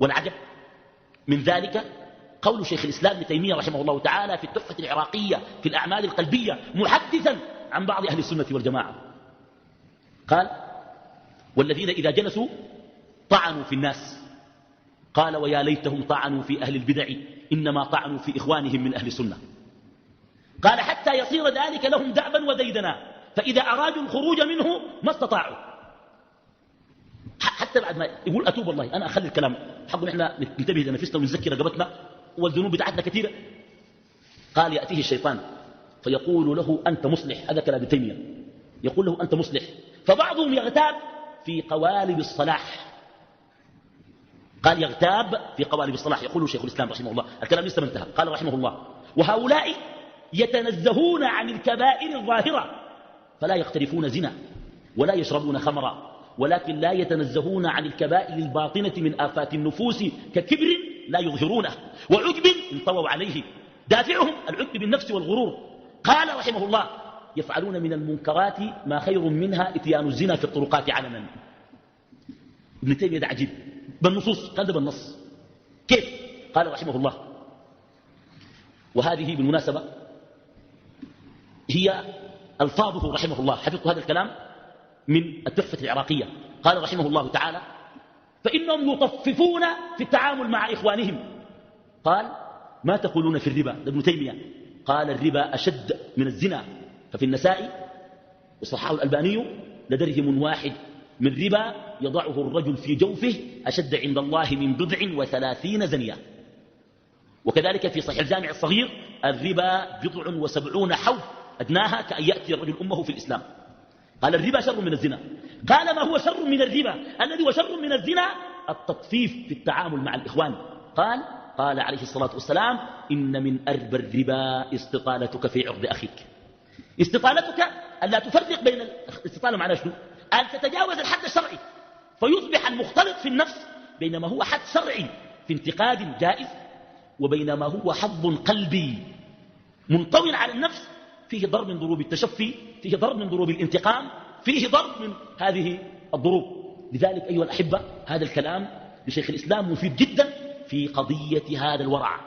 والعجب من ذلك قول شيخ الإسلام ابن تيمية رحمه الله تعالى في التحفة العراقية في الأعمال القلبية محدثا عن بعض أهل السنة والجماعة قال: والذين إذا جلسوا طعنوا في الناس، قال: ويا ليتهم طعنوا في أهل البدع، إنما طعنوا في إخوانهم من أهل السنة. قال: حتى يصير ذلك لهم دأبا وديدنا، فإذا أرادوا الخروج منه ما استطاعوا. حتى بعد ما يقول أتوب والله أنا أخلي الكلام حقه، إحنا ننتبه لنفسنا ونزكي رقبتنا والذنوب بتاعتنا كثيرة. قال: يأتيه الشيطان فيقول له أنت مصلح، هذا كلام ابن تيمية، يقول له أنت مصلح، فبعضهم يغتاب في قوالب الصلاح. قال: يغتاب في قوالب الصلاح، يقول شيخ الإسلام رحمه الله، الكلام لسه ما انتهى، قال رحمه الله: وهؤلاء يتنزهون عن الكبائر الظاهرة، فلا يقترفون زنا ولا يشربون خمرا، ولكن لا يتنزهون عن الكبائر الباطنة من آفات النفوس ككبر لا يظهرونه، وعجب انطووا عليه، دافعهم العجب بالنفس والغرور. قال رحمه الله: يفعلون من المنكرات ما خير منها اتيان الزنا في الطرقات علنا. ابن تيمية ده عجيب بالنصوص، قال ده بالنص كيف؟ قال رحمه الله، وهذه بالمناسبة هي ألفاظه رحمه الله، حفظت هذا الكلام من التحفة العراقية. قال رحمه الله تعالى: فإنهم يطففون في التعامل مع إخوانهم. قال: ما تقولون في الربا؟ ده ابن تيمية. قال: الربا أشد من الزنا، ففي النساء وصححه الألباني: لدرهم واحد من ربا يضعه الرجل في جوفه أشد عند الله من 37 زنية. وكذلك في صحيح الجامع الصغير: الربا 70 حوض أدناها كأن يأتي الرجل أمه في الإسلام. قال: الربا شر من الزنا. قال: ما هو شر من الربا؟ الذي هو شر من الزنا التطفيف في التعامل مع الإخوان. قال عليه الصلاة والسلام: إن من أربى الربا استطالتك في عرض أخيك. استطالتك ألا تفرق بين الاستطالة معناه شنو؟ أن تتجاوز الحد الشرعي فيصبح المختلط في النفس بينما هو حد شرعي في انتقاد جائز، وبينما هو حظ قلبي منطوي على النفس فيه ضرب من ضروب التشفي، فيه ضرب من ضروب الانتقام، فيه ضرب من هذه الضروب. لذلك أيها الأحبة هذا الكلام لشيخ الإسلام مفيد جدا في قضية هذا الورع.